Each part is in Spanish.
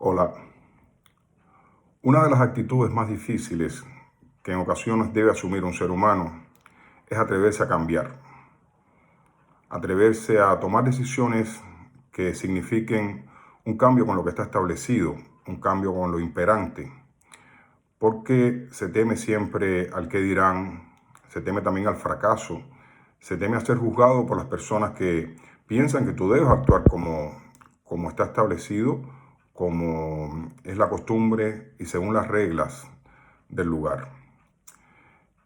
Hola. Una de las actitudes más difíciles que en ocasiones debe asumir un ser humano es atreverse a cambiar, atreverse a tomar decisiones que signifiquen un cambio con lo que está establecido, un cambio con lo imperante, porque se teme siempre al que dirán, se teme también al fracaso, se teme a ser juzgado por las personas que piensan que tú debes actuar como está establecido, como es la costumbre y según las reglas del lugar.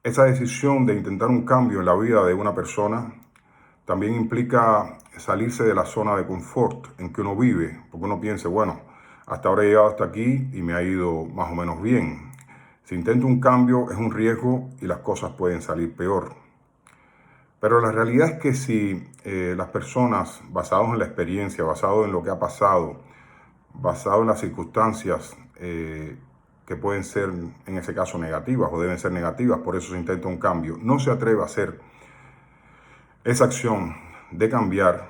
Esa decisión de intentar un cambio en la vida de una persona también implica salirse de la zona de confort en que uno vive, porque uno piensa, bueno, hasta ahora he llegado hasta aquí y me ha ido más o menos bien. Si intento un cambio es un riesgo y las cosas pueden salir peor. Pero la realidad es que si las personas, basados en la experiencia, basados en lo que ha pasado, basado en las circunstancias que pueden ser en ese caso negativas o deben ser negativas, por eso se intenta un cambio, no se atreve a hacer esa acción de cambiar,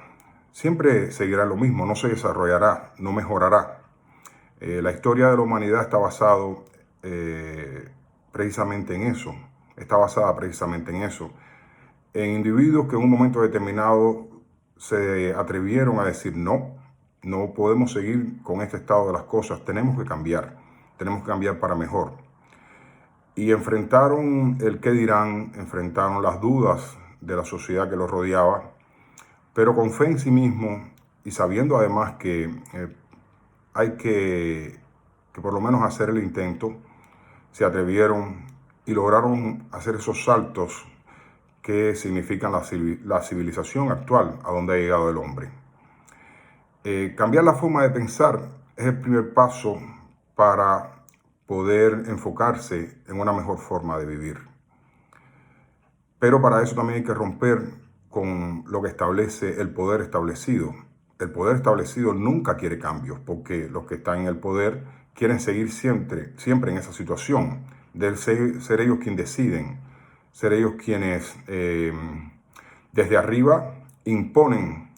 siempre seguirá lo mismo, no se desarrollará, no mejorará. La historia de la humanidad está basado precisamente en eso, está basada precisamente en eso, en individuos que en un momento determinado se atrevieron a decir no, no podemos seguir con este estado de las cosas, tenemos que cambiar para mejor. Y enfrentaron el qué dirán, enfrentaron las dudas de la sociedad que los rodeaba, pero con fe en sí mismo y sabiendo además que hay que por lo menos hacer el intento, se atrevieron y lograron hacer esos saltos que significan la civilización actual a donde ha llegado el hombre. Cambiar la forma de pensar es el primer paso para poder enfocarse en una mejor forma de vivir. Pero para eso también hay que romper con lo que establece el poder establecido. El poder establecido nunca quiere cambios porque los que están en el poder quieren seguir siempre en esa situación, de ser ellos quienes deciden, ser ellos quienes desde arriba imponen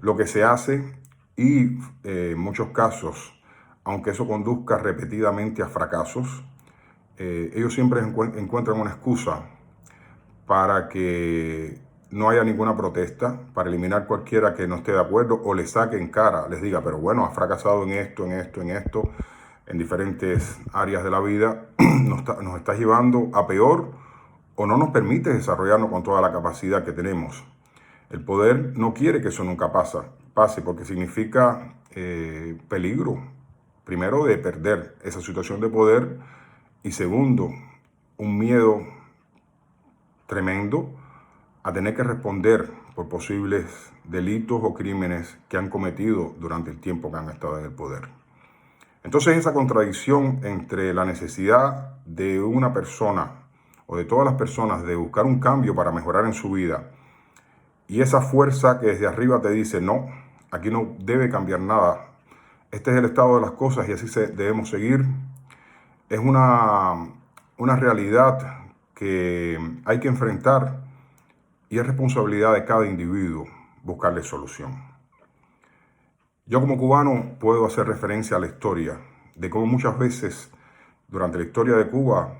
lo que se hace y en muchos casos, aunque eso conduzca repetidamente a fracasos, ellos siempre encuentran una excusa para que no haya ninguna protesta, para eliminar cualquiera que no esté de acuerdo o le saque en cara, les diga, pero bueno, has fracasado en esto, en diferentes áreas de la vida, nos está llevando a peor o no nos permite desarrollarnos con toda la capacidad que tenemos. El poder no quiere que eso nunca pase porque significa peligro, primero de perder esa situación de poder y segundo, un miedo tremendo a tener que responder por posibles delitos o crímenes que han cometido durante el tiempo que han estado en el poder. Entonces esa contradicción entre la necesidad de una persona o de todas las personas de buscar un cambio para mejorar en su vida y esa fuerza que desde arriba te dice no, aquí no debe cambiar nada, este es el estado de las cosas y así debemos seguir, es una realidad que hay que enfrentar y es responsabilidad de cada individuo buscarle solución. Yo como cubano puedo hacer referencia a la historia de cómo muchas veces durante la historia de Cuba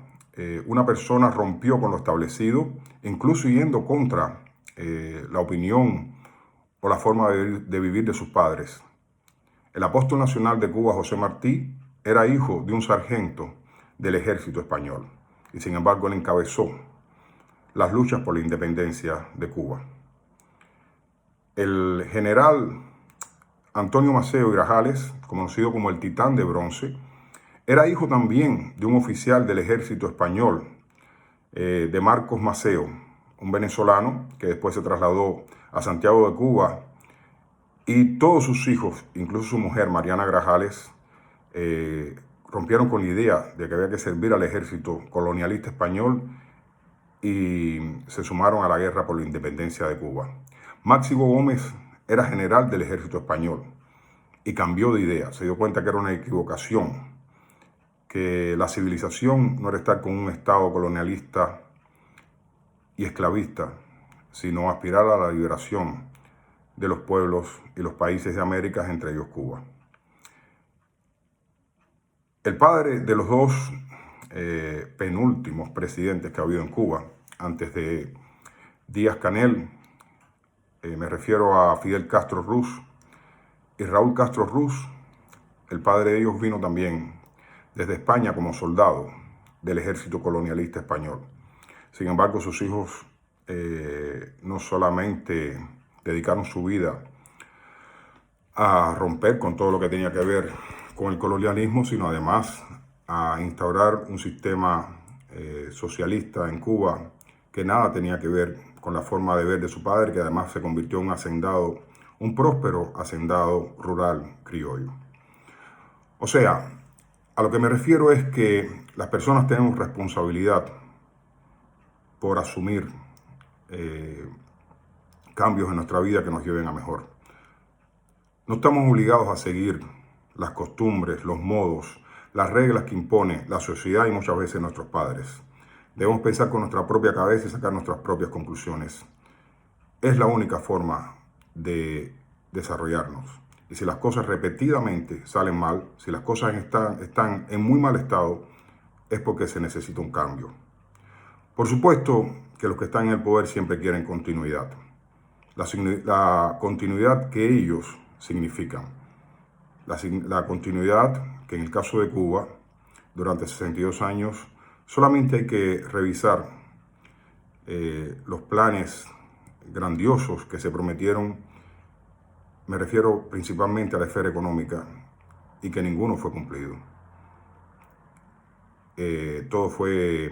una persona rompió con lo establecido, incluso yendo contra la opinión o la forma de vivir de sus padres. El apóstol nacional de Cuba, José Martí, era hijo de un sargento del ejército español y sin embargo él encabezó las luchas por la independencia de Cuba. El general Antonio Maceo y Grajales, conocido como el Titán de Bronce, era hijo también de un oficial del ejército español, de Marcos Maceo, un venezolano que después se trasladó a Santiago de Cuba, y todos sus hijos, incluso su mujer Mariana Grajales, rompieron con la idea de que había que servir al ejército colonialista español y se sumaron a la guerra por la independencia de Cuba. Máximo Gómez era general del ejército español y cambió de idea, se dio cuenta que era una equivocación, que la civilización no era estar con un estado colonialista y esclavista, sino aspirar a la liberación de los pueblos y los países de América, entre ellos Cuba. El padre de los dos penúltimos presidentes que ha habido en Cuba, antes de Díaz-Canel, me refiero a Fidel Castro Ruz y Raúl Castro Ruz. El padre de ellos vino también desde España como soldado del ejército colonialista español. Sin embargo, sus hijos no solamente dedicaron su vida a romper con todo lo que tenía que ver con el colonialismo, sino además a instaurar un sistema socialista en Cuba que nada tenía que ver con la forma de ver de su padre, que además se convirtió en un hacendado, un próspero hacendado rural criollo. O sea, a lo que me refiero es que las personas tenemos responsabilidad por asumir cambios en nuestra vida que nos lleven a mejor. No estamos obligados a seguir las costumbres, los modos, las reglas que impone la sociedad y muchas veces nuestros padres. Debemos pensar con nuestra propia cabeza y sacar nuestras propias conclusiones. Es la única forma de desarrollarnos. Y si las cosas repetidamente salen mal, si las cosas están en muy mal estado, es porque se necesita un cambio. Por supuesto que los que están en el poder siempre quieren continuidad. La continuidad que ellos significan. La continuidad que en el caso de Cuba, durante 62 años, solamente hay que revisar los planes grandiosos que se prometieron. Me refiero principalmente a la esfera económica y que ninguno fue cumplido. Todo fue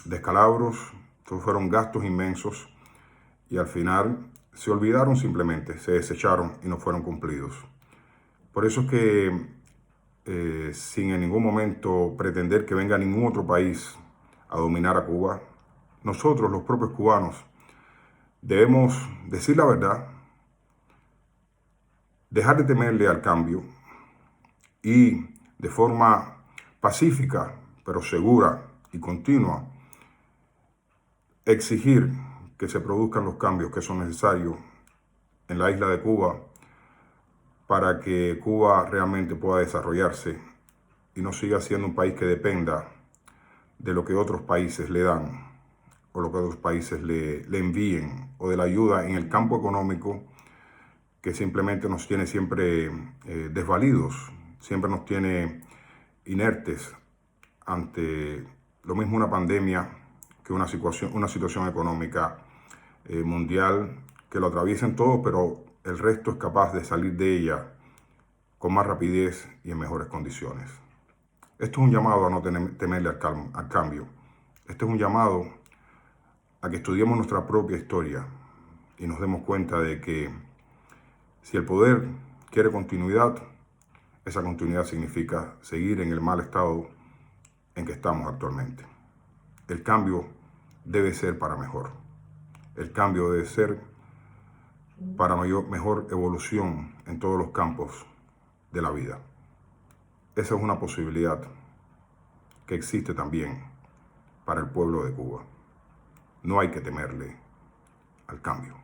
descalabros, todo fueron gastos inmensos y al final se olvidaron simplemente, se desecharon y no fueron cumplidos. Por eso es que sin en ningún momento pretender que venga ningún otro país a dominar a Cuba, nosotros, los propios cubanos, debemos decir la verdad, dejar de temerle al cambio y de forma pacífica, pero segura y continua, exigir que se produzcan los cambios que son necesarios en la isla de Cuba para que Cuba realmente pueda desarrollarse y no siga siendo un país que dependa de lo que otros países le dan o lo que otros países le envíen o de la ayuda en el campo económico que simplemente nos tiene siempre desvalidos, siempre nos tiene inertes ante lo mismo una pandemia que una situación económica mundial que lo atraviesen todos, pero el resto es capaz de salir de ella con más rapidez y en mejores condiciones. Esto es un llamado a no temerle al cambio. Este es un llamado a que estudiemos nuestra propia historia y nos demos cuenta de que si el poder quiere continuidad, esa continuidad significa seguir en el mal estado en que estamos actualmente. El cambio debe ser para mejor. El cambio debe ser para mejor evolución en todos los campos de la vida. Esa es una posibilidad que existe también para el pueblo de Cuba. No hay que temerle al cambio.